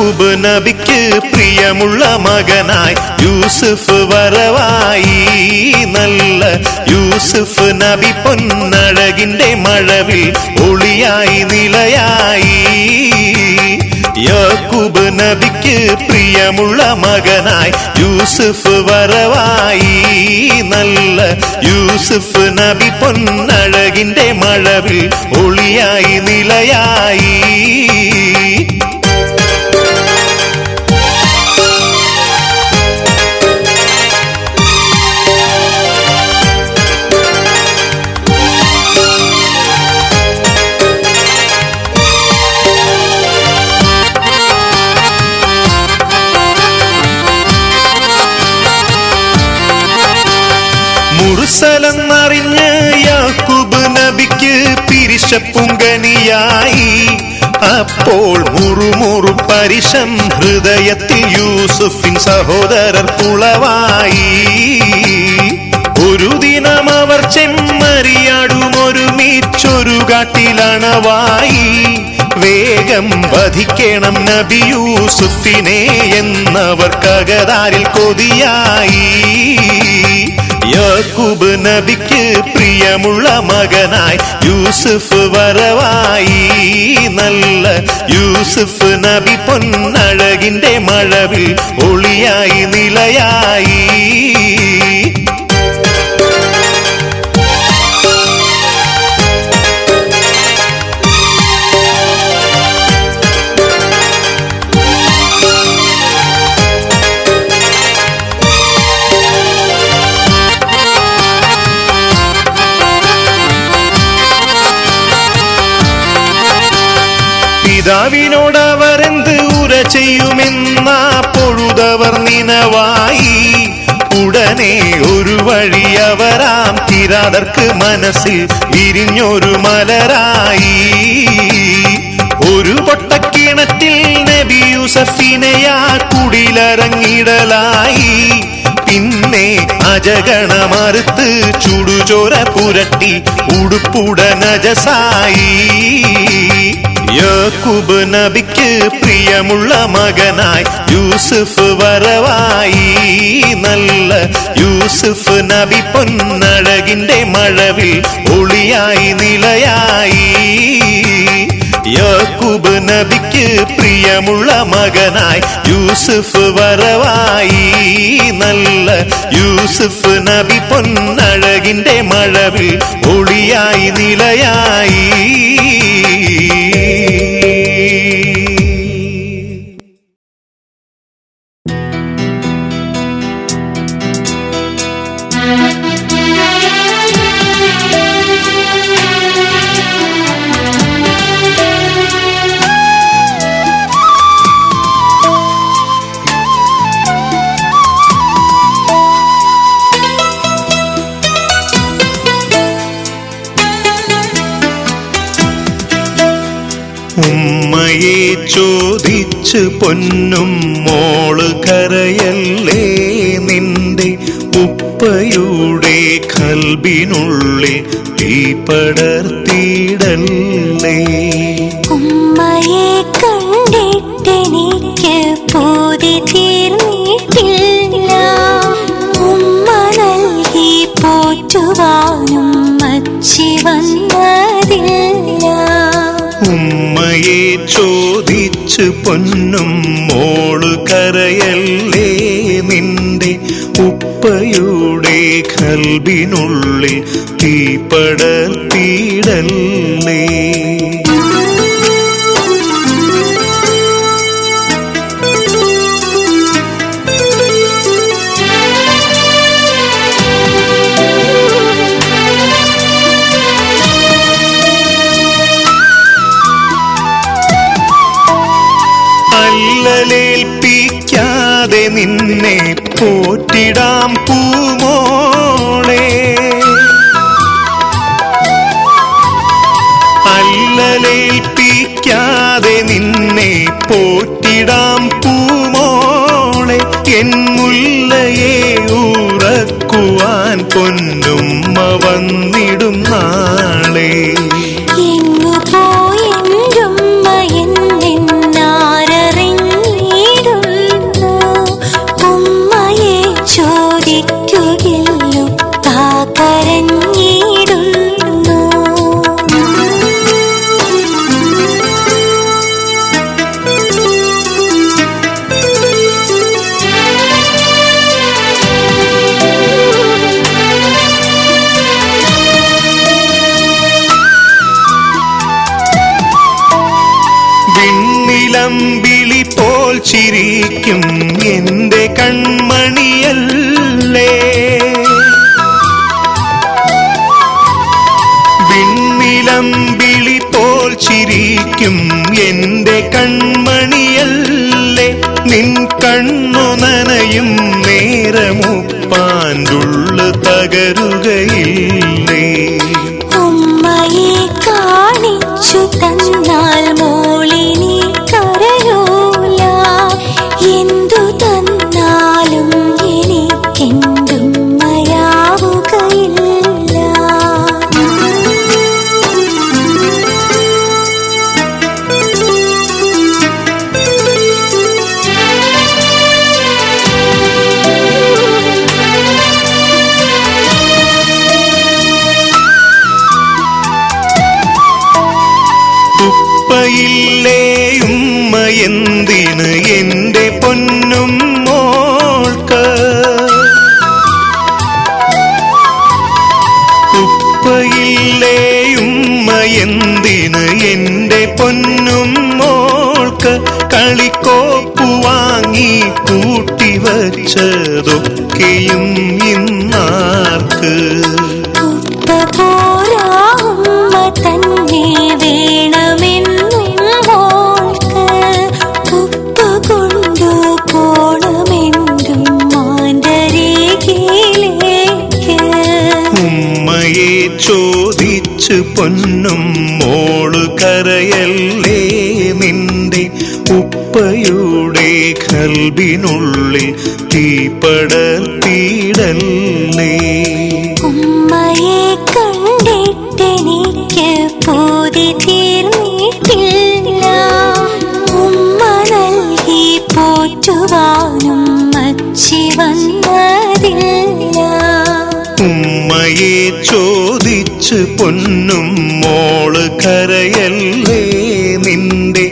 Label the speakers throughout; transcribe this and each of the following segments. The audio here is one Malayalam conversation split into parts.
Speaker 1: യാക്കൂബ് നബിക്ക് പ്രിയമുള്ള മകനായി യൂസുഫ് വരവായി. നല്ല യൂസുഫ് നബി പൊന്നഴകിന്റെ മഴവിൽ ഒളിയായി നിലയായി. യാക്കൂബ് നബിക്ക് പ്രിയമുള്ള മകനായി യൂസുഫ് വരവായി. നല്ല യൂസുഫ് നബി പൊന്നഴകിന്റെ മഴവിൽ ഒളിയായി നിലയായി. മുർസലെന്നറിഞ്ഞ് യാക്കൂബ് നബിക്ക് പിരിശപ്പുങ്കനിയായി. അപ്പോൾ മുറുമുറു പരിശം ഹൃദയത്തിൽ യൂസുഫിൻ സഹോദരർ കുളവായി. ഒരു ദിനം അവർ ചെമ്മരിയാടുമൊരുമിച്ചൊരു കാട്ടിലണവായി. വേഗം വധിക്കണം നബി യൂസുഫിനെ എന്നവർക്കകതാരിൽ കൊതിയായി. യാക്കൂബ് നബിക്ക് പ്രിയമുള്ള മകനായി യൂസുഫ് വരവായി. നല്ല യൂസുഫ് നബി പൊന്നഴകിന്റെ മഴവിൽ ഒളിയായി നിലയായി. പിതാവിനോടവരെന്ത് ഉര ചെയ്യുമെന്ന പൊഴുതവർ നിനവായി. ഉടനെ ഒരു വഴി അവരാം കിരാതർക്ക് മനസ്സിൽ വിരിഞ്ഞൊരു മലരായി. ഒരു പൊട്ടക്കിണറ്റിൽ നബി യൂസഫിനെയാ കുടിലറങ്ങിടലായി. പിന്നെ അജഗണമറുത്ത് ചുടുചോര പുരട്ടി ഉടുപ്പുട നജസായി. യാക്കൂബ് നബിക്ക് പ്രിയമുള്ള മകനായി യൂസുഫ് വരവായി. നല്ല യൂസുഫ് നബി പൊന്നഴകിന്റെ മഴവിൽ ഒളിയായി നിലയായി. യാക്കൂബ് നബിക്ക് പ്രിയമുള്ള മകനായി യൂസുഫ് വരവായി. നല്ല യൂസുഫ് നബി പൊന്നഴകിന്റെ മഴവിൽ ഒളിയായി നിലയായി. ഉമ്മയെ ചോദിച്ച് പൊന്നും മോള് കരയല്ലേ, നിന്റെ ഉപ്പയുടെ കൽബിനുള്ളിൽ തീ പടർത്തിയിടല്ലേ.
Speaker 2: ഉമ്മയെ കണ്ടിട്ടെനിക്ക് പൂതി തീർന്നിട്ടില്ല. ഉമ്മ നൽകി പോറ്റുവാനും മച്ചി വന്നതില്ല.
Speaker 1: ഉമ്മയെ ചോദിച്ച് പൊന്നും മോള് കരയല്ലേ, നിന്റെ ഉപ്പയുടെ കൽബിനുള്ളിൽ തീ പടർത്തിയിടല്ലേ. അല്ലലേൽപ്പിക്കാതെ നിന്നെ പോറ്റിടാം പൂമോളെ, അല്ലലേൽപ്പിക്കാതെ നിന്നെ പോറ്റിടാം പൂമോളെ. എൻ മുല്ലയെ ഉറക്കുവാൻ പൊന്നുമ്മ വന്നിടും നാളെ.
Speaker 2: എങ്ങു പോയെന്റുമ്മ എന്നെന്നാരറിഞ്ഞില്ല.
Speaker 1: വിണ്ണിലമ്പിളി പോൽ ചിരിക്കും എന്റെ കൺമണിയല്ലേ. വിണ്ണിലമ്പിളി പോൽ ചിരിക്കും എന്റെ കൺമണിയല്ലേ. നിൻ കണ്ണു നനയും നേരമുപ്പാൻ്റുള്ളു തകരുകയില്ലേ.
Speaker 2: ഉമ്മയെ കാണിച്ചു തന്നാൽ മോളിനി കരയൂല. എന്തു തന്നാലും എനിക്കെന്തുമ്മയാവുകയില്ല.
Speaker 1: ഉപ്പയില്ലേ ഉമ്മ എന്തിന് എന്റെ പൊന്നും മോൾക്ക്. ഉപ്പയില്ലേ ഉമ്മ എന്തിന് എന്റെ പൊന്നും മോൾക്ക്. കളിക്കോപ്പു വാങ്ങി കൂട്ടിവച്ചതൊക്കെയും ഇന്നാർക്ക്.
Speaker 2: ഉപ്പ പോരാ ഉമ്മ തന്നെ വേണമെന്നും മോൾക്ക്. ഉപ്പ കൊണ്ടു പോണമെന്നും മാന്തരികിലേക്ക്.
Speaker 1: ഉമ്മയെ ചോദിച്ചു പൊന്നും മോള് കരയല്ലേ. നിന്റെ ഉപ്പയുടെ കൽബിനുള്ളിൽ തീപടർത്തിയിടല്ലേ.
Speaker 2: ഉമ്മയെ കണ്ടിട്ടെനിക്ക് പൂതി തീർന്നിട്ടില്ല. ഉമ്മ നൽകി പോറ്റുവാനും മച്ചി വന്നതില്ല.
Speaker 1: ഉമ്മയെ ചോദിച്ചു പൊന്നും മോള് കരയല്ലേ. നിന്റെ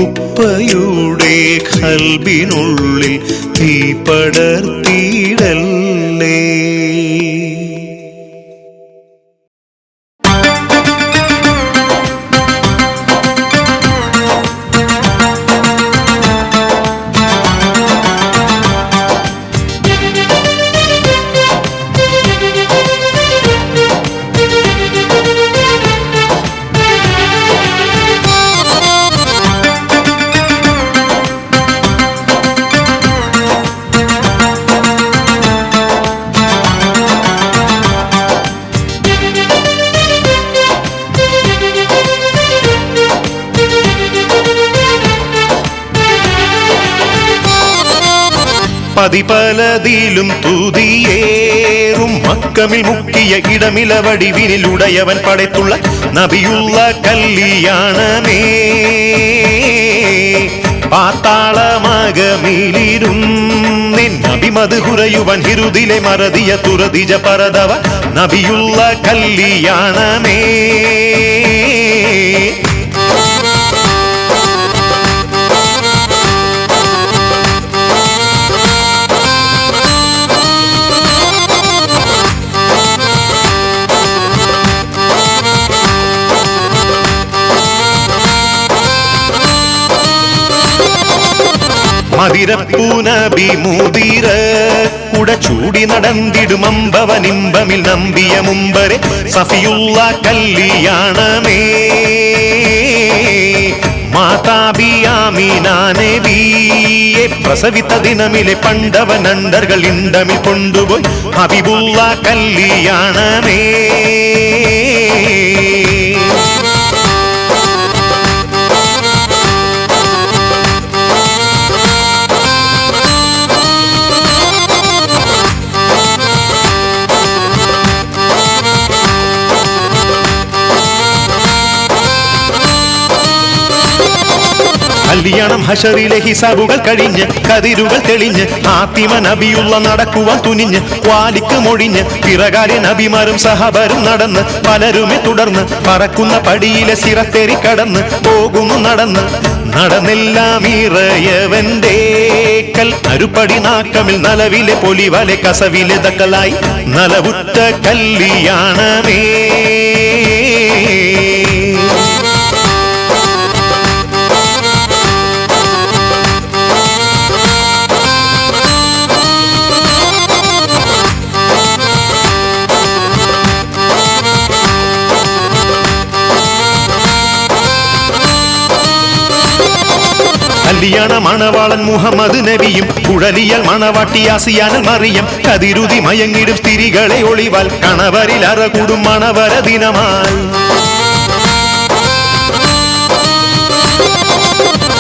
Speaker 1: ഉപ്പയുടെ കൽബിനുള്ളിൽ തീപടർത്തിയിടല്ലേ. പതിപലതിലും തുതിയേറും മക്കമിൽ മുക്കിയ ഇടമില വടിവിനിൽ ഉടയവൻ പടത്തുള്ള നബിയുള്ള കല്യാണമേ. പാത്താളമകമിലിരുന്നിൻ നബിമത് ഹുറയുവൻ ഹിരുതിലെ മറതിയ തുറതിജ പരതവ നബിയുള്ള കല്യാണമേ. മതിരപ്പൂനബി മുതിര കുട ചൂടി നടന്നിടും അമ്പവനിമ്പമിൽ നമ്പിയ മുമ്പരെ സഫിയുള്ള കല്യാണമേ. മാതാബിയാമിനാനബിയെ പ്രസവിത്ത ദിനമിലെ പണ്ടവനണ്ടകൾ ഇണ്ടമിൽ കൊണ്ടുപോയി ഹബീബുള്ള കല്യാണമേ. കല്യാണം ഹശറിലെ ഹിസാബുകൾ കഴിഞ്ഞ് കതിരുകൾ തെളിഞ്ഞ് ആത്തിമ നബിയുള്ള നടക്കുവാൻ തുനിഞ്ഞ് വാലിക്ക് മൊഴിഞ്ഞ് പിറകാലെ നബിമാരും സഹബരും നടന്ന് പലരുമെ തുടർന്ന് പറക്കുന്ന പടിയിലെ സിറത്തേറി കടന്ന് പോകുന്നു നടന്ന് നടന്നെല്ലാം ഇറയവന്റെ കൽ അരുപ്പടി നാക്കമിൽ നലവിലെ പൊലിവലെ കസവിലെ ദക്കലായി നലവുറ്റ കല്യാണമേ. കല്യാണ മണവാളൻ മുഹമ്മദ് നബിയും കുഴലിയൽ മണവാട്ടി ആസിയാനൽ മറിയം കതിരുതി മയങ്ങിടും സ്ത്രീകളെ ഒളിവാൽ കണവരിൽ അറകൂടും മണവര ദിനമായി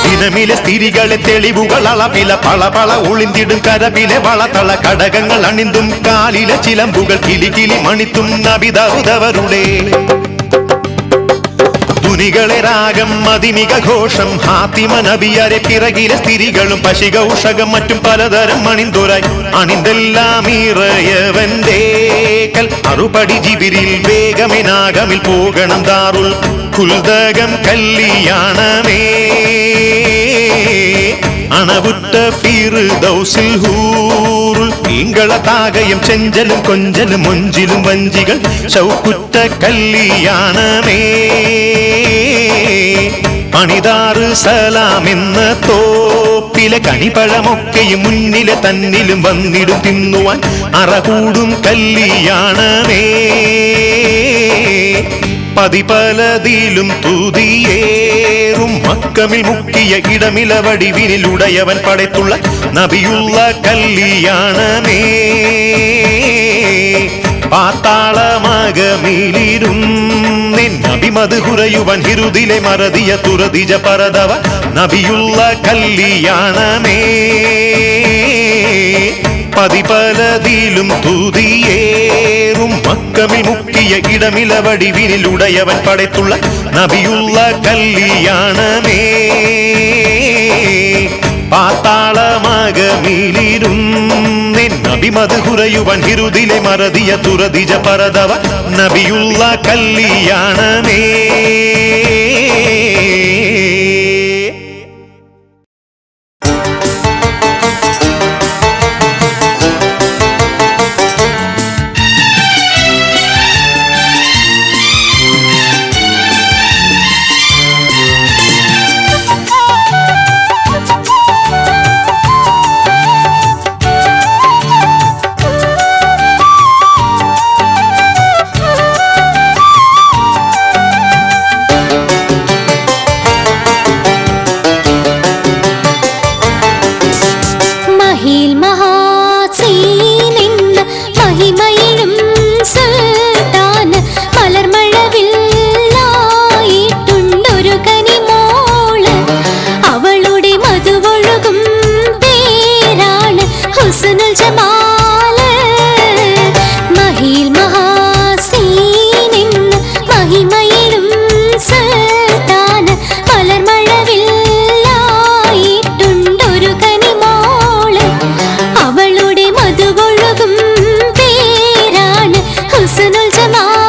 Speaker 1: ദിനമിലെ സ്ത്രീകളെ തെളിവുകൾ അളവില പളപള ഒളിന്തിടും കരവിലെ വളതള കടകങ്ങൾ അണിന്തും കാലിലെ ചിലമ്പുകൾ കിലി കിലി മണിത്തും നബിദാവുദവരുടെ തുനികളെ രാഗം മതിമിക ഘോഷം ഹാത്തിമ നബിയാരെ പിറകിലെ സ്ത്രീകളും പശികൗഷകം മറ്റും പലതരം അണിന്തുരായി അണിന്തെല്ലാം ഇറയവന്റെ കൽ അറുപടി ജിബിരിൽ വേഗമെനാഗമിൽ പോകണം ദാറുൽ കുൽദകം കല്യാണമേ അണവുറ്റ ഫിർദൗസിൽ ഹൂറുൽ ഈങ്കള താകയം ചെഞ്ചലും കൊഞ്ചലും മൊഞ്ചിലും വഞ്ചികൾ ശൗക്കുറ്റ കല്യാണമേ പണിതാറ് സലാം എന്ന തോപ്പിലെ കണിപ്പഴമൊക്കെയും മുന്നിലെ തന്നിലും വന്നിടും തിന്നുവാൻ അറകൂടും കല്യാണമേ പതിപലതിലും തുതിയേറും മക്കമിൽ മുക്കിയ ഇടമില വടിവിനിലുടയവൻ പടത്തുള്ള നബിയുള്ള കല്യാണമേ പാത്താളമകമിലിരുന്നിൻ നബിമത് ഹുറയുവൻ ഹിരുതിലെ മറതിയ തുറതിജ പരതവ നബിയുള്ള കല്യാണമേ പതിപലതിലും തുതിയേറും മക്കമിൽ മുക്കിയ ഇടമില വടിവിനിലുടയവൻ പടത്തുള്ള നബിയുള്ള കല്യാണമേ പാത്താളമകമിലിരുന്നിൻ നബിമത് ഹുറയുവൻ ഹിരുതിലെ മറതിയ തുറതിജ പരതവ നബിയുള്ള കല്യാണമേ
Speaker 2: അവളുടെ മധുവൊഴുകും പേരാണ് ഹുസ്നുൽ ജമാൽ